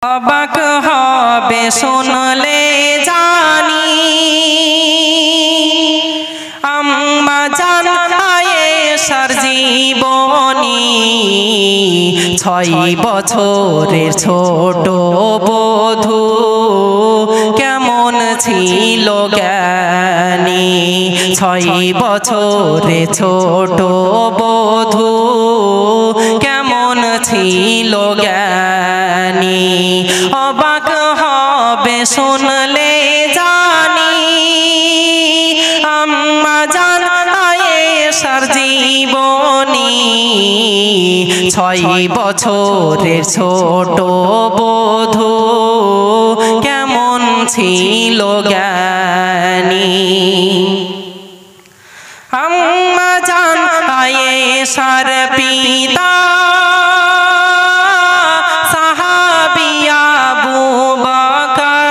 অবাক হবে শুনলে জানি আম্মা জান আয়েশার জীবনী। 6 বছরের ছোট বধূ কেমন ছিল জ্ঞানী। 6 বছরের ছোট বধূ কেমন ছিল জ্ঞানী। অবাক হবে শুনলে জানি আম্মা জান আয়েশার জীবনী। 6 বছরের ছোট বধূ কেমন ছিল জ্ঞানী। আম্মা জান আয়েশার পিতা সাহাবী আবু বকর,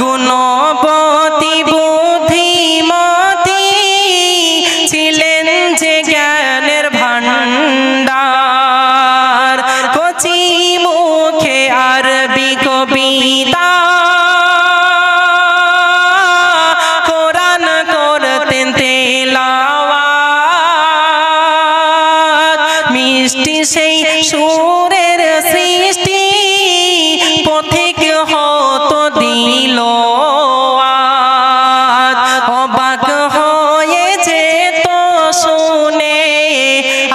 গুণবতী বুদ্ধিমতী ছিলেন যে জ্ঞানের ভান্ডার। কচি মুখে আরবি কবিতা কোরআন করতেন তেলাওয়াত। মিষ্টি সেই সুরের সৃষ্টি পথিক হতো দিল। অবাক হয়ে যেত শুনে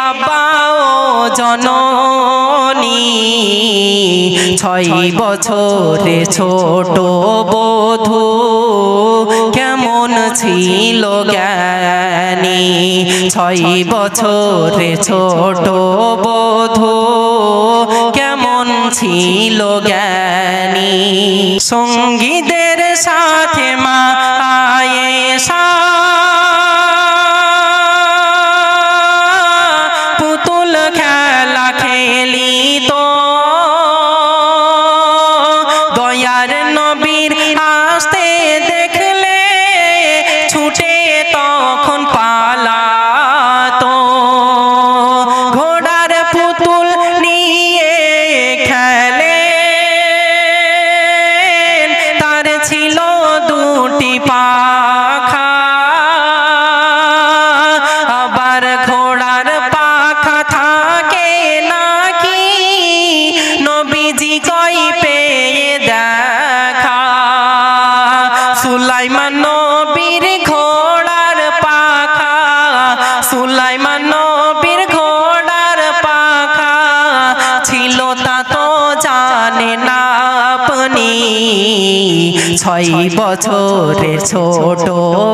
আব্বা ও জননী। 6 বছরের ছোট বধূ কেমন ছিল জ্ঞানী। 6 বছরের ছোট বধূ কেমন ছিল জ্ঞানী। সঙ্গীদের সাথে মা আয়েশা পুতুল খেলা খেলিত। দয়ার নবীর আসতে দেখলে ছুটে তখন পালাতো। ঘোড়ার পুতুল নিয়ে খেলে, তার ছিল 2টি পাখা। আবার ঘোড়ার পাখা থাকে নাকি নবীজি কই পেয়ে দেখা। সুলাইমান নবীর ঘোড়ার পাখা, সুলাইমান নবীর ঘোড়ার পাখা ছিল তা তো জানে না আপনি। 6 বছরের ছোট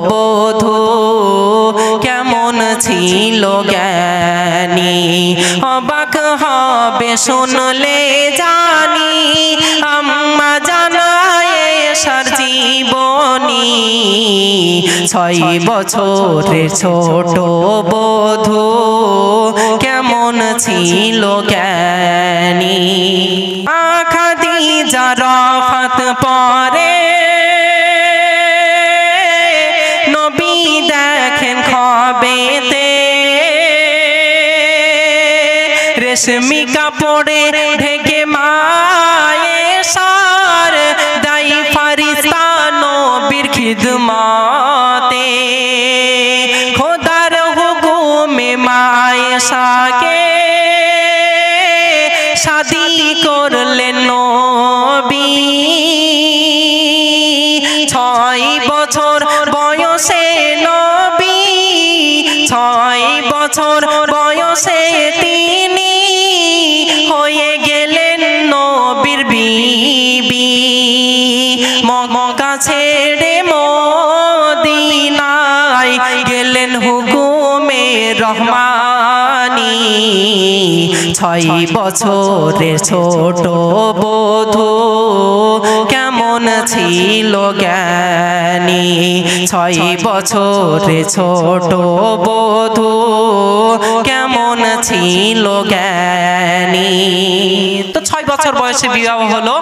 বধূ কেমন ছিল জ্ঞানী। অবাক হবে শুনলে জানি আম্মা জান আয়েশার জীবনী। 6 বছরের ছোট বধূ কেমন ছিল জ্ঞানী। খাদিজা রফাত পরে নবী দেখেন খবেতে, রেশমি কাপড়ে ঢেকে মা আয়েশার দাই ফারিস্তা নবীর খিদমতে। খোদার হুকুমে মা আয়েশাকে শাদি করলেন নবী। 6 বছর বয়সে নবী, 6 বছর বয়সে তিনি হয়ে গেলেন নবীর বিবি। মক্কা ছেড়ে মদিনায় গেলেন হুকুমে রহমানি। 6 বছরের ছোট বধূ কেমন ছিল জ্ঞানী। 6 বছরের ছোট বধূ কেমন ছিল জ্ঞানী। তো 6 বছর বয়সে বিবাহ হলো।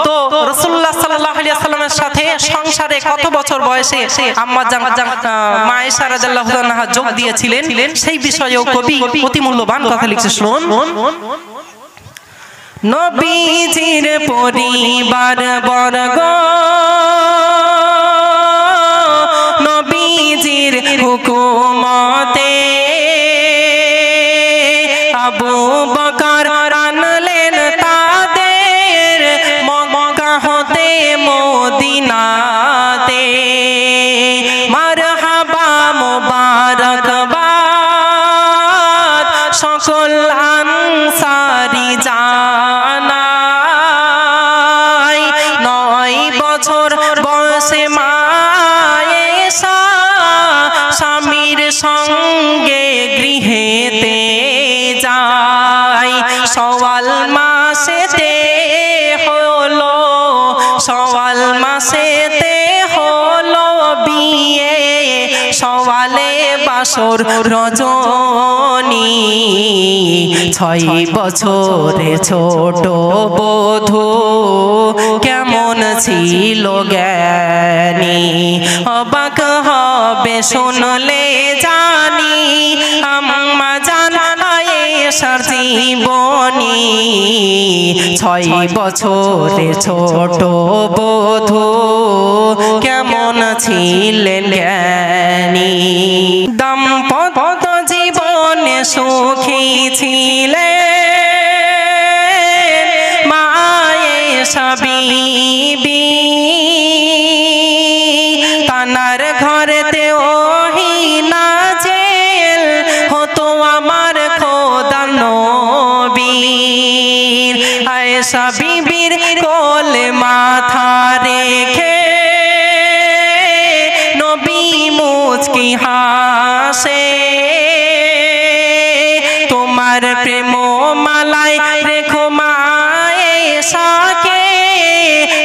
তো রাসূলুল্লাহ সাল্লাল্লাহু আলাইহি ওয়াসাল্লামের সাথে সংসারে কত বছর বয়সে আম্মা জান মা আয়েশা রাদিয়াল্লাহু আনহা যোগ দিয়েছিলেন সেই বিষয়েও কবি অতি মূল্যবান কথা লিখছে। শুনুন, নবীজির পরিবার বর্গ নবীজির হুকুমতে আবু বকর আনলেন তাদের মক্কা হতে মদিনাতে মারহাবা মুবারকবাদ সকল আনসারী জানাই 9 বছর বয়সে মা আয়েশা স্বামীর সঙ্গে গৃহেতে যায় শাওয়াল মাসেতে হলো শাওয়াল মাসেতে হলো বিয়ে শাওয়ালে বাসর রজনী 6 বছরের ছোট বধূ কেমন ছিল জ্ঞানী অবাক হবে শুনলে জানি আম্মা জান আয়েশার জীবনী 6 বছরের ছোট বধূ কেমন ছিলেন জ্ঞানী দাম্পত্য জীবনে সুখী ছিলেন মা আয়েশা বিবি তানার ঘরেতে ওহি নাজেল হতো আমার খোদা নবীর আয়েশা বিবির কোলে মাথা রেখে নবী মুচকি হাসে তোমার প্রেম মালায় রেখো মা আয়েশাকে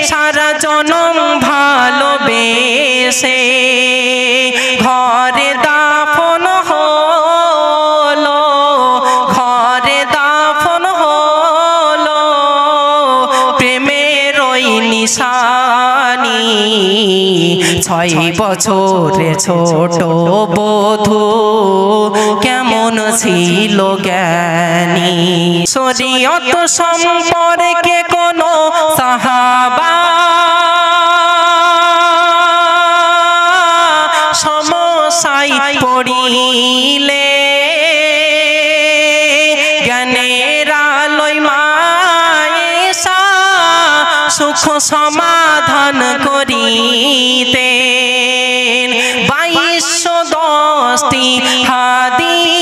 সারা জনম ভালোবেসে ঘরে দাফন হলো ঘরে দাফন হলো প্রেমের ওই নিশানি 6 বছরের ছোট বধূ কেমন ছিল জ্ঞানী শরীয়ত সম্পর্কে কোনো সাহাবা সমস্যায় পড়িলে জ্ঞানের আলোয় মা আয়েশা সুখ সমাধান করিতেন 2210টি হাদিস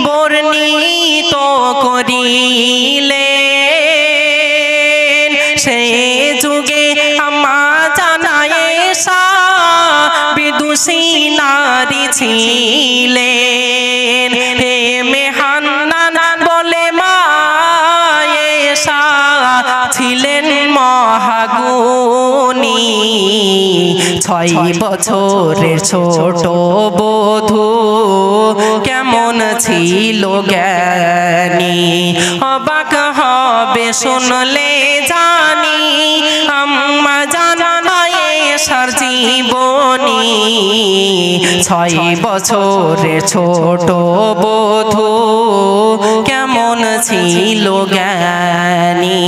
বর্ণিত করিলেন সে যুগে আম্মা জান আয়েশা বিদুষী নারী ছিলেন প্রেমে হান্নান বলে মা আয়েশা ছিলেন মহাগুণী 6 বছরের ছোট বধূ কেমন ছিল জ্ঞানী অবাক হবে শুনলে জানি আম্মা জান আয়েশার জীবনী 6 বছরের ছোট বধূ কেমন ছিল জ্ঞানী।